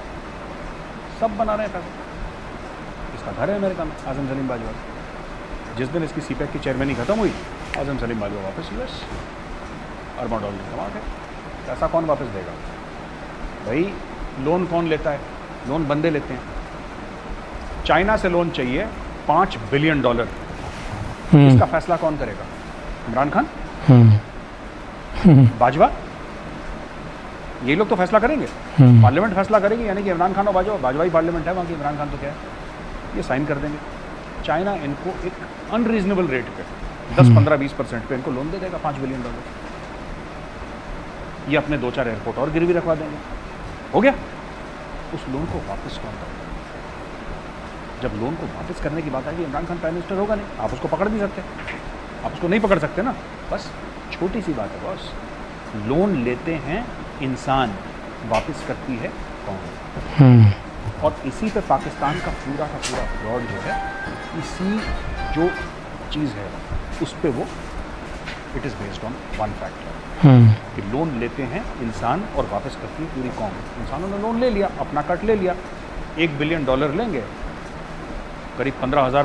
सब बना रहे हैं पैसे। इसका घर है अमेरिका में, आज़म सलीम बाजवा। जिस दिन इसकी सीपैक की चेयरमैनी खत्म हुई, आज़म सलीम बाजवा वापस यूएस, अरबों डॉलर कमा के। पैसा कौन वापस देगा भाई? लोन कौन लेता है? लोन बंदे लेते हैं। चाइना से लोन चाहिए $5 बिलियन, इसका फैसला कौन करेगा? इमरान खान, बाजवा, ये लोग तो फैसला करेंगे, पार्लियामेंट फैसला करेगी, यानी कि इमरान खान और बाजवा ही पार्लियामेंट है, बाकी इमरान खान तो क्या है, ये साइन कर देंगे। चाइना इनको एक अनरीजनेबल रेट पे 10-15-20% पे इनको लोन दे देगा $5 बिलियन। ये अपने 2-4 एयरपोर्ट और गिरवी रखवा देंगे, हो गया। उस लोन को वापस कौन करेगा? जब लोन को वापस करने की बात आएगी, इमरान खान प्राइम मिनिस्टर होगा नहीं, आप उसको पकड़ नहीं सकते, आप उसको नहीं पकड़ सकते ना। बस छोटी सी बात है बॉस, लोन लेते हैं इंसान, वापस करती है कौन? और इसी पे पाकिस्तान का पूरा फ्रॉड जो है, इसी जो चीज़ है उस पे वो it is based on one factor कि लोन लेते हैं इंसान और वापस करती है पूरी कौम। इंसानों ने लोन ले लिया, अपना कट ले लिया, $1 बिलियन लेंगे, करीब 15,000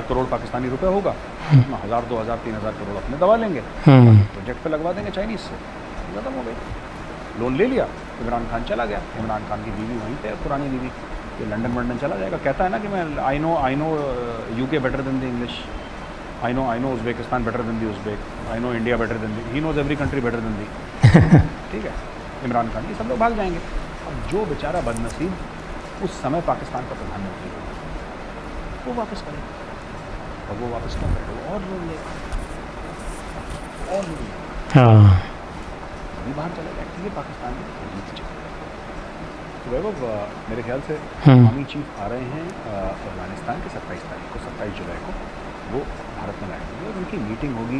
करोड़ पाकिस्तानी रुपए होगा, 1,000, 2,000, 3,000 करोड़ अपने दबा लेंगे, प्रोजेक्ट पे लगवा देंगे चाइनीज से, खत्म हो गई। लोन ले लिया, इमरान खान चला गया, इमरान खान की बीवी वहीं पे, पुरानी बीवी, ये लंदन चला जाएगा, कहता है ना कि मैं I know UK better than the English, I know Uzbekistan better than the Uzbek, I know India better than the, he knows every country better than the. ठीक है, इमरान खान, ये सब लोग भाग जाएंगे। अब जो बेचारा बदनसीब उस समय पाकिस्तान का प्रधानमंत्री होगा, वो वापस करेगा, और वो वापस क्यों करेगा? और लोग लेगा, और लोग लेगा, अभी बाहर चला जाएगा, ये पाकिस्तान में जीत चुका है। तो वैभव, मेरे ख्याल से आर्मी चीफ आ रहे हैं अफगानिस्तान के 27 तारीख को, 27 जुलाई को वो भारत में आएंगे, और उनकी मीटिंग होगी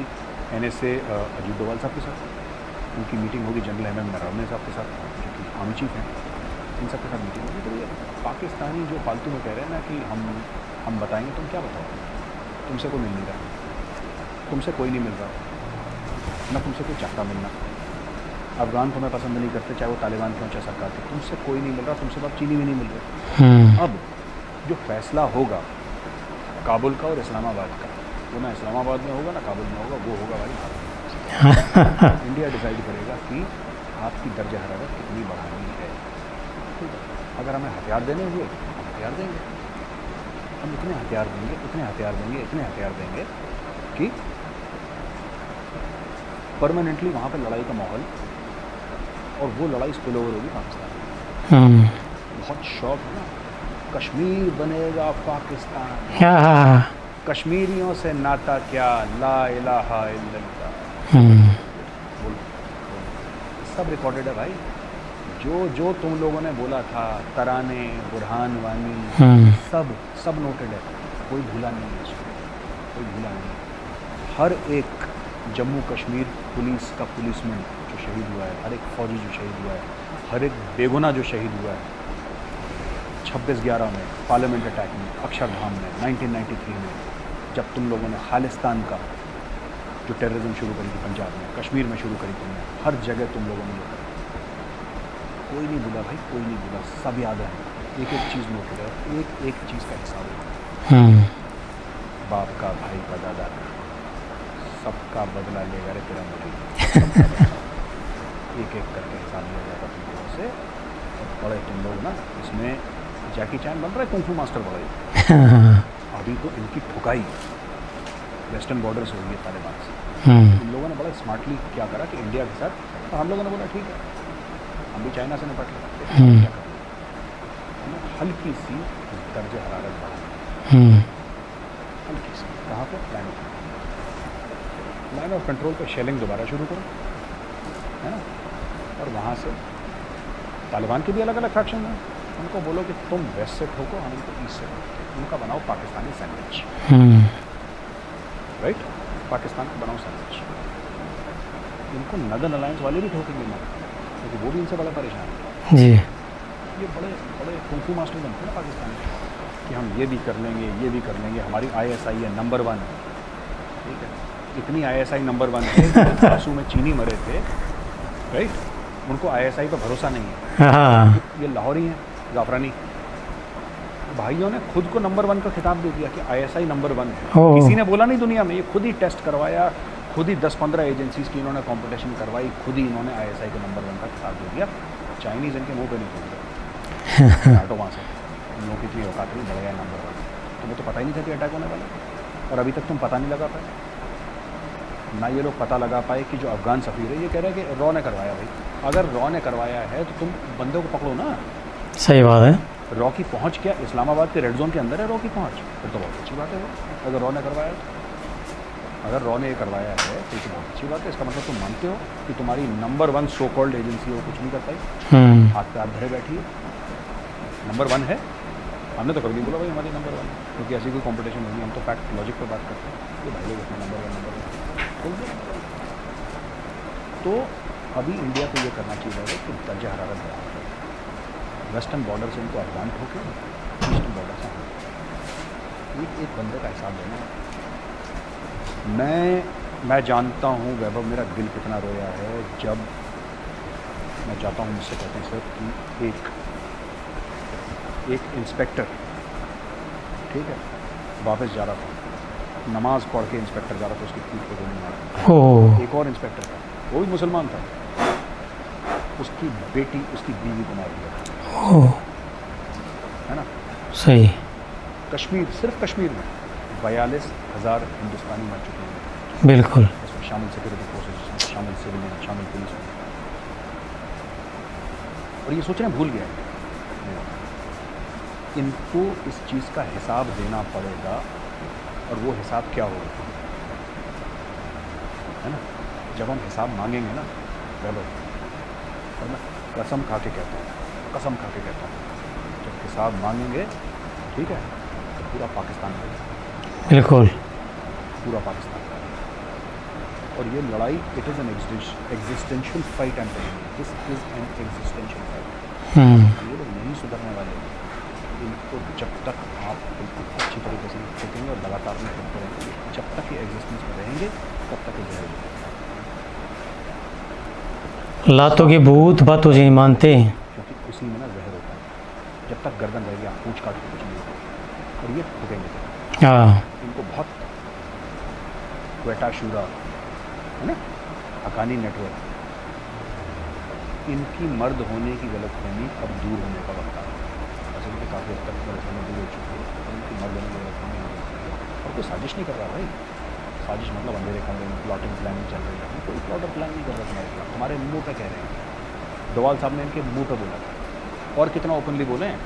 NSA अजीत डोवाल साहब के साथ, उनकी मीटिंग होगी जनरल MM नरवणे साहब के साथ, जो कि आर्मी चीफ हैं, इन सब के साथ मीटिंग होगी। तो ये पाकिस्तानी जो फालतू में कह रहे हैं ना कि हम बताएंगे, तुम क्या बताओ? तुमसे कोई मिल नहीं रहा, तुमसे कोई नहीं मिल रहा, ना तुमसे कोई चाहता मिलना। अफगान को मैं पसंद नहीं करते, चाहे वो तालिबान के हों चाहे सरकार के, तुमसे कोई नहीं मिल रहा, तुमसे तो अब चीनी भी नहीं मिल रही। अब जो फैसला होगा काबुल का और इस्लामाबाद का, वो ना इस्लामाबाद में होगा ना काबुल में होगा, वो होगा भाई भारत में। इंडिया डिसाइड करेगा कि आपकी दर्जा हरारत कितनी बढ़ानी है। ठीक है, अगर हमें हथियार देने हुए, हम हथियार देंगे, हम इतने हथियार देंगे, इतने हथियार देंगे, इतने हथियार देंगे कि परमानेंटली वहाँ पर लड़ाई का माहौल, और वो लड़ाई स्पिल ओवर होगी पाकिस्तान में। बहुत शौक है ना, कश्मीर बनेगा पाकिस्तान, कश्मीरियों से नाता क्या, ला इलाहा इल्लल्लाह, सब रिकॉर्डेड है भाई। जो तुम लोगों ने बोला था, तराने, बुरहान वानी, सब नोटेड है, कोई भूला नहीं है इसको, कोई भूला नहीं। हर एक जम्मू कश्मीर पुलिस का पुलिसमैन जो शहीद हुआ है, हर एक फौजी जो शहीद हुआ है, हर एक बेगुनाह जो शहीद हुआ है 26/11 में, पार्लियामेंट अटैक में, अक्षरधाम में, 1993 में, जब तुम लोगों ने खालिस्तान का जो टेररिज्म शुरू करी थी पंजाब में, कश्मीर में शुरू करी तुमने, हर जगह तुम लोगों ने ये करा, कोई नहीं भूला भाई, कोई नहीं भूला, सब याद है, एक एक चीज़ नोटेड है, एक एक चीज़ का हिसाब है, बाप का, भाई का, दादा का, सबका बदला लेगा रे तेरा मोदी। एक एक करके हिसाब लिया जाएगा तुम लोगों से, और बड़े तुम लोग ना, इसमें जैकी चैन बन रहा है, कुंग फू मास्टर बड़े। अभी तो इनकी ठुकाई वेस्टर्न बॉर्डर से हुई है तालिबान से। इन लोगों ने बड़ा स्मार्टली क्या करा कि इंडिया के साथ, तो हम लोगों ने बोला ठीक है, हम भी चाइना से निपट लेते, हल्की सी दर्जे हरारत बढ़ा, हल्की सी, कहाँ पर लाइन ऑफ कंट्रोल पे शेलिंग दोबारा शुरू करो, है ना, और वहाँ से तालिबान के भी अलग अलग फैक्शन हैं, उनको बोलो कि तुम वेस्ट से ठोको, हम उनको ईस्ट से ठोको, उनका बनाओ पाकिस्तानी सैंडविच, राइट, पाकिस्तान का बनाओ सैंडविच, इनको नदन अलायंस वाले भी ठोकेंगे ना, क्योंकि वो भी इनसे बड़ा परेशान है जी। ये बड़े बड़े कुंफू मास्टर बनते हैं ना पाकिस्तान में कि हम ये भी कर लेंगे, ये भी कर लेंगे, हमारी ISI है नंबर 1, ठीक है। इतनी ISI नंबर 1 है, आंसू में चीनी मरे थे, राइट, उनको ISI पर भरोसा नहीं है। हाँ ये लाहौरी हैं जाफरानी भाइयों ने खुद को नंबर 1 का खिताब दे दिया कि ISI नंबर 1 है। ओह। किसी ने बोला नहीं दुनिया में, ये खुद ही टेस्ट करवाया, खुद ही 10-15 एजेंसीज की इन्होंने कंपटीशन करवाई, खुद ही इन्होंने ISI को नंबर 1 का खिताब दे दिया। चाइनीज़ इनके मुंह पे नहीं खोल दिया, हटो वहाँ से, इन लोगों की इतनी औकात नहीं, बढ़ गया नंबर 1। तुम्हें तो पता ही नहीं था कि अटैक होने वाला, और अभी तक तुम पता नहीं लगा पाए ना। ये लोग पता लगा पाए कि जो अफगान सफ़ीर है ये कह रहा है कि रॉ ने करवाया। भाई अगर रॉ ने करवाया है तो तुम बंदे को पकड़ो ना। सही बात है। रॉ की पहुंच क्या इस्लामाबाद के रेड जोन के अंदर है रॉ की पहुंच, फिर तो बहुत अच्छी बात है। वो अगर रॉ ने करवाया तो, अगर रॉ ने ये करवाया है तो ये बहुत अच्छी बात है। इसका मतलब तुम मानते हो कि तुम्हारी नंबर 1 सो कॉल्ड एजेंसी वो कुछ नहीं कर पाई, हाथ पे हाथ धरे बैठी है, नंबर 1 है। हमने तो कभी नहीं बोला भाई हमारी नंबर 1, क्योंकि ऐसी कोई कंपटीशन नहीं है, हम तो फैक्ट लॉजिक पर बात करते हैं कि भाई लोग अपना नंबर 1 तो अभी इंडिया को ये करना चाहिए कि दर्जा हरारत बढ़ा, वेस्टर्न बॉर्डर से इनको अफगान ठोके, ईस्टर्न बॉर्डर से एक बंदे का हिसाब लेना। मैं जानता हूँ वैभव मेरा दिल कितना रोया है जब मैं जाता हूँ, मुझसे कहते हैं सर कि एक इंस्पेक्टर, ठीक है, वापस जा रहा था, नमाज पढ़ के इंस्पेक्टर जा रहा था, उसकी पीठ पे गोली मारा। एक और इंस्पेक्टर था, वो भी मुसलमान था, उसकी बेटी उसकी बीवी को मार दिया, है ना। सही। कश्मीर, सिर्फ कश्मीर में 42,000 हिंदुस्तानी मर चुके हैं, बिल्कुल, इसमें शामिल सिक्योरिटी फोर्सेज, शामिल सिविलियन, शामिल पुलिस। और ये सोचना भूल गया है, इनको इस चीज़ का हिसाब देना पड़ेगा, और वो हिसाब क्या होगा, है ना। जब हम हिसाब मांगेंगे ना, चलो, और मैं कसम खा के कहता हूँ, कसम खा के कहता हूँ, जब हिसाब मांगेंगे, ठीक है, तो पूरा पाकिस्तान का, बिल्कुल, पूरा पाकिस्तान का। और ये लड़ाई, it is an existential fight, and this is an existential fight. ये लोग नहीं सुधरने वाले, इनको जब तक आप बिल्कुल अच्छी तरीके से खेलेंगे और लगातार में खेलते रहेंगे, जब तक ये एग्जिस्टेंस में रहेंगे तब तक ये रहेंगे। लातों के भूत बातों से नहीं मानते, क्योंकि उसी में ना जहर होता है। जब तक गर्दन रहेगी, आप पूंछ काट के कुछ नहीं होता, और ये ठुकेंगे। हाँ, इनको बहुत क्वेटा शूरा, है ना, हकानी नेटवर्क, इनकी मर्द होने की गलतफहमी अब दूर होने का वक्त आ रहा है। वैसे इनके काफ़ी हद तक गलतफहमी दूर हो चुकी है, और इनकी मर्द होने की गलतफहमी हो चुकी है, और कोई साजिश नहीं कर रहा भाई। साजिश मतलब अंधेरे कमरे में प्लॉटिंग प्लानिंग चल रही है, कोई प्लॉट और प्लान नहीं कर रहा तुम्हारे खिलाफ, तुम्हारे मुंह पे कह रहे हैं। डोवाल साहब ने इनके मुंह पे बोला था, और कितना ओपनली बोले हैं,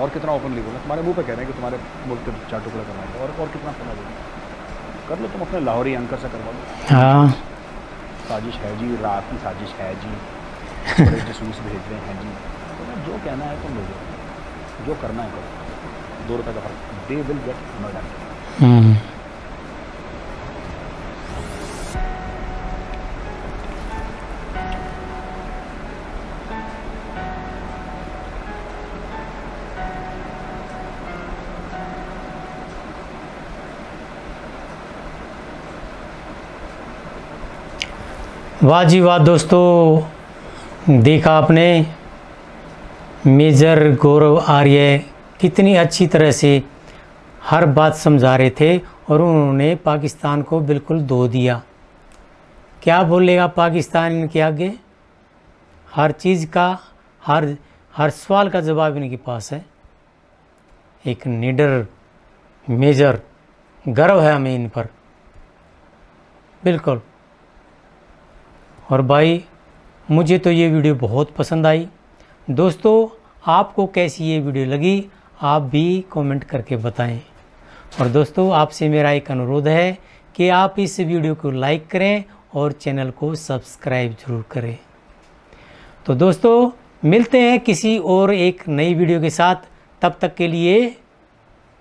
और कितना ओपनली बोले, तुम्हारे मुंह पे कह रहे हैं कि तुम्हारे मुल्क के 4 टुकड़े करवाएंगे, और कितना पता बोले कर लो, तुम अपने लाहौरी अंकर से करवा लो। हाँ, साजिश है जी, रात की साजिश है जी, बड़े जसूस भेज रहे हैं जी, तो जो कहना है तुम भेजो, जो करना है करो, 2 रुपये का फर्क, दे विल गेट मर्डर। वाह जी वाह दोस्तों, देखा आपने मेजर गौरव आर्य कितनी अच्छी तरह से हर बात समझा रहे थे, और उन्होंने पाकिस्तान को बिल्कुल धो दिया। क्या बोलेगा पाकिस्तान इनके आगे, हर चीज़ का, हर सवाल का जवाब इनके पास है। एक निडर मेजर, गर्व है हमें इन पर, बिल्कुल। और भाई मुझे तो ये वीडियो बहुत पसंद आई। दोस्तों आपको कैसी ये वीडियो लगी, आप भी कमेंट करके बताएं। और दोस्तों आपसे मेरा एक अनुरोध है कि आप इस वीडियो को लाइक करें और चैनल को सब्सक्राइब जरूर करें। तो दोस्तों मिलते हैं किसी और एक नई वीडियो के साथ, तब तक के लिए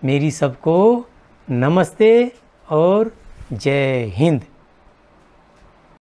मेरी सबको नमस्ते और जय हिंद।